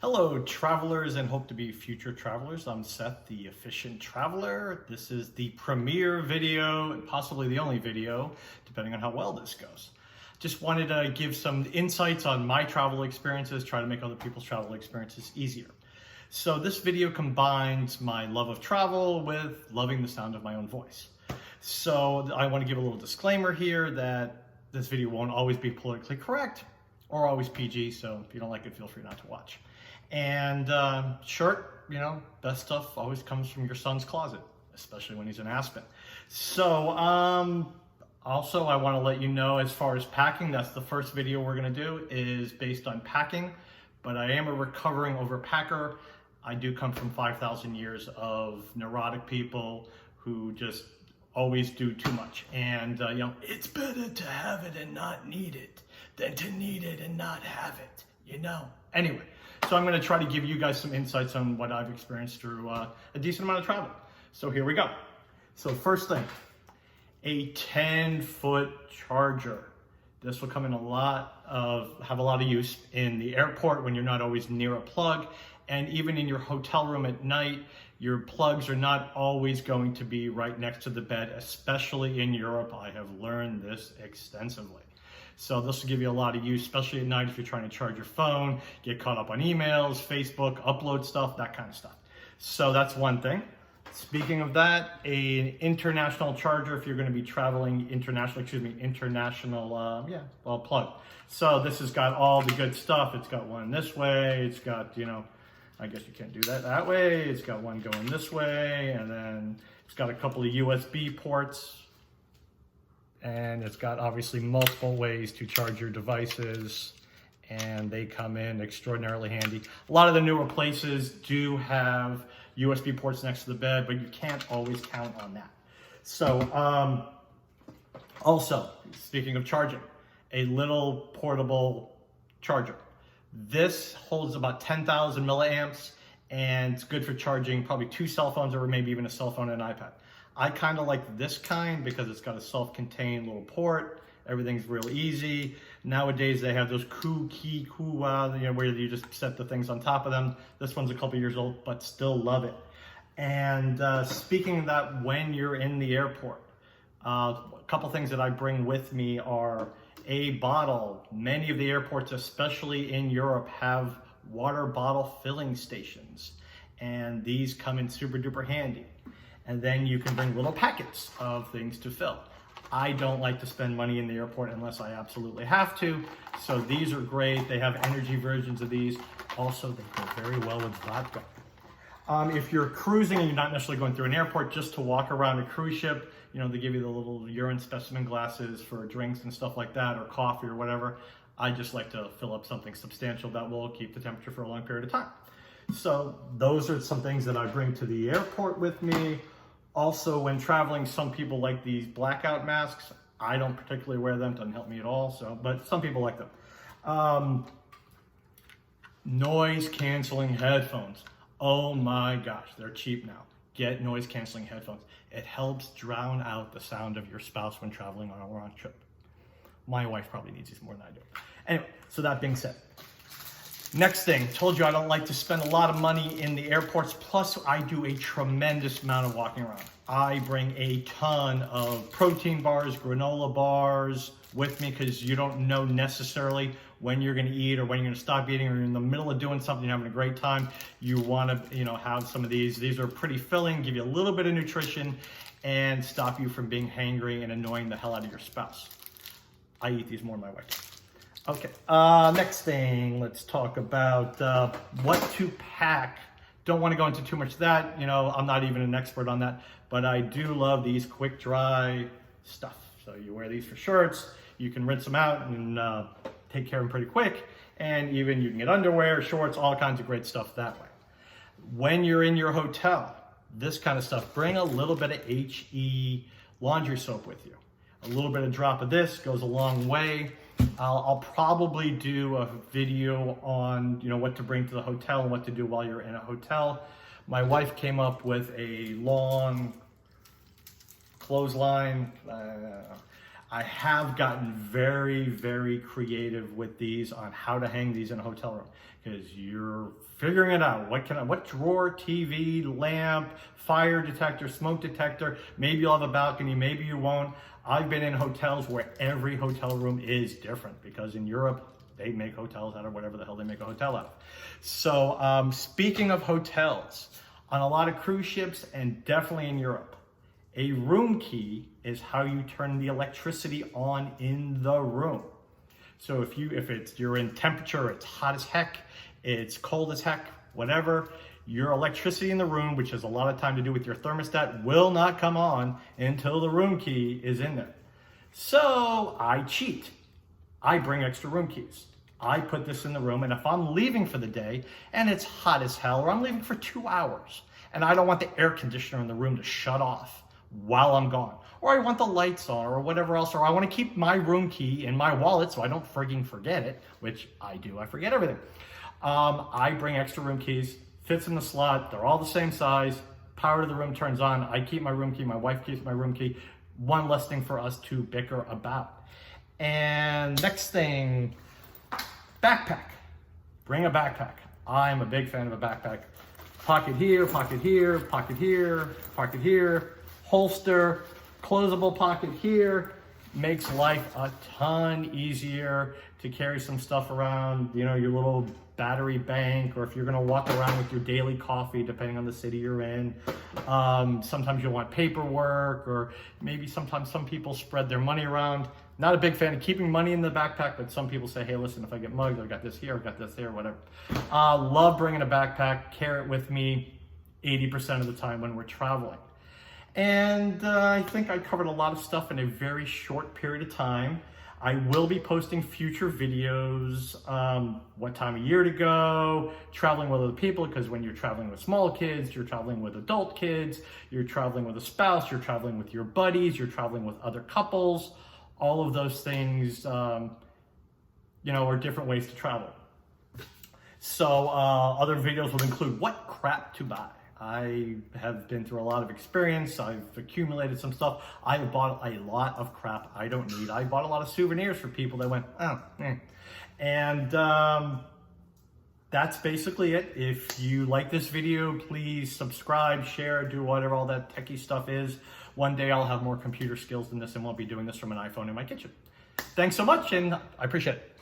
Hello, travelers and hope to be future travelers. I'm Seth, the Efficient Traveler. This is the premiere video, possibly the only video, depending on how well this goes. Just wanted to give some insights on my travel experiences, try to make other people's travel experiences easier. So this video combines my love of travel with loving the sound of my own voice. So I want to give a little disclaimer here that this video won't always be politically correct or always PG, so if you don't like it, feel free not to watch. And short, best stuff always comes from your son's closet, especially when he's in Aspen. So also I want to let you know, as far as packing, that's the first video we're going to do is based on packing, but I am a recovering overpacker. I do come from 5,000 years of neurotic people who just always do too much. And it's better to have it and not need it than to need it and not have it, Anyway, so I'm going to try to give you guys some insights on what I've experienced through a decent amount of travel. So here we go. So first thing, a 10-foot charger. This will come in have a lot of use in the airport when you're not always near a plug, and even in your hotel room at night. Your plugs are not always going to be right next to the bed, especially in Europe. I have learned this extensively. So this will give you a lot of use, especially at night if you're trying to charge your phone, get caught up on emails, Facebook, upload stuff, that kind of stuff. So that's one thing. Speaking of that, an international charger if you're going to be traveling international plug. So this has got all the good stuff. It's got one this way. It's got, I guess you can't do that way. It's got one going this way, and then it's got a couple of USB ports. And it's got obviously multiple ways to charge your devices, and they come in extraordinarily handy. A lot of the newer places do have USB ports next to the bed, but you can't always count on that. So also, speaking of charging, a little portable charger. This holds about 10,000 milliamps, and it's good for charging probably 2 cell phones or maybe even a cell phone and an iPad. I kind of like this kind because it's got a self-contained little port. Everything's real easy. Nowadays they have those where you just set the things on top of them. This one's a couple years old, but still love it. And speaking of that, when you're in the airport, a couple things that I bring with me are a bottle. Many of the airports, especially in Europe, have water bottle filling stations, and these come in super duper handy. And then you can bring little packets of things to fill. I don't like to spend money in the airport unless I absolutely have to. So these are great. They have energy versions of these. Also, they go very well with vodka. If you're cruising and you're not necessarily going through an airport, just to walk around a cruise ship, they give you the little urine specimen glasses for drinks and stuff like that, or coffee or whatever. I just like to fill up something substantial that will keep the temperature for a long period of time. So those are some things that I bring to the airport with me. Also, when traveling, some people like these blackout masks. I don't particularly wear them, doesn't help me at all, but some people like them. Noise canceling headphones. Oh my gosh, they're cheap now. Get noise canceling headphones. It helps drown out the sound of your spouse when traveling on a long trip. My wife probably needs these more than I do. Anyway, so that being said, next thing, told you I don't like to spend a lot of money in the airports, plus I do a tremendous amount of walking around. I bring a ton of protein bars, granola bars with me because you don't know necessarily when you're going to eat or when you're going to stop eating, or you're in the middle of doing something, you're having a great time. You want to, have some of these. These are pretty filling, give you a little bit of nutrition, and stop you from being hangry and annoying the hell out of your spouse. I eat these more than my wife does. Okay, next thing, let's talk about what to pack. Don't want to go into too much of that. I'm not even an expert on that, but I do love these quick dry stuff. So you wear these for shirts, you can rinse them out and take care of them pretty quick. And even you can get underwear, shorts, all kinds of great stuff that way. When you're in your hotel, this kind of stuff, bring a little bit of HE laundry soap with you. A little bit of drop of this goes a long way. I'll probably do a video on, what to bring to the hotel and what to do while you're in a hotel. My wife came up with a long clothesline. I have gotten very, very creative with these on how to hang these in a hotel room, because you're figuring it out. What drawer, TV, lamp, fire detector, smoke detector. Maybe you'll have a balcony, maybe you won't. I've been in hotels where every hotel room is different, because in Europe, they make hotels out of whatever the hell they make a hotel out of. So speaking of hotels, on a lot of cruise ships and definitely in Europe, a room key is how you turn the electricity on in the room. So if you're in temperature, it's hot as heck, it's cold as heck, whatever, your electricity in the room, which has a lot of time to do with your thermostat, will not come on until the room key is in there. So I cheat. I bring extra room keys. I put this in the room, and if I'm leaving for the day and it's hot as hell, or I'm leaving for 2 hours and I don't want the air conditioner in the room to shut off while I'm gone, or I want the lights on, or whatever else, or I want to keep my room key in my wallet so I don't frigging forget it, which I do, I forget everything. I bring extra room keys, fits in the slot, they're all the same size, power to the room turns on, I keep my room key, my wife keeps my room key. One less thing for us to bicker about. And next thing, backpack. Bring a backpack. I'm a big fan of a backpack. Pocket here, pocket here, pocket here, pocket here, holster, closable pocket here. Makes life a ton easier to carry some stuff around, you know, your little battery bank, or if you're gonna walk around with your daily coffee, depending on the city you're in. Sometimes you'll want paperwork, or maybe sometimes some people spread their money around. Not a big fan of keeping money in the backpack, but some people say, hey, listen, if I get mugged, I've got this here, I've got this there, whatever. Love bringing a backpack, carry it with me 80% of the time when we're traveling. And I think I covered a lot of stuff in a very short period of time. I will be posting future videos, what time of year to go, traveling with other people, because when you're traveling with small kids, you're traveling with adult kids, you're traveling with a spouse, you're traveling with your buddies, you're traveling with other couples. All of those things, you know, are different ways to travel. So other videos will include what crap to buy. I have been through a lot of experience. I've accumulated some stuff. I've bought a lot of crap I don't need. I bought a lot of souvenirs for people that went, oh, eh. And that's basically it. If you like this video, please subscribe, share, do whatever all that techie stuff is. One day I'll have more computer skills than this and won't be doing this from an iPhone in my kitchen. Thanks so much, and I appreciate it.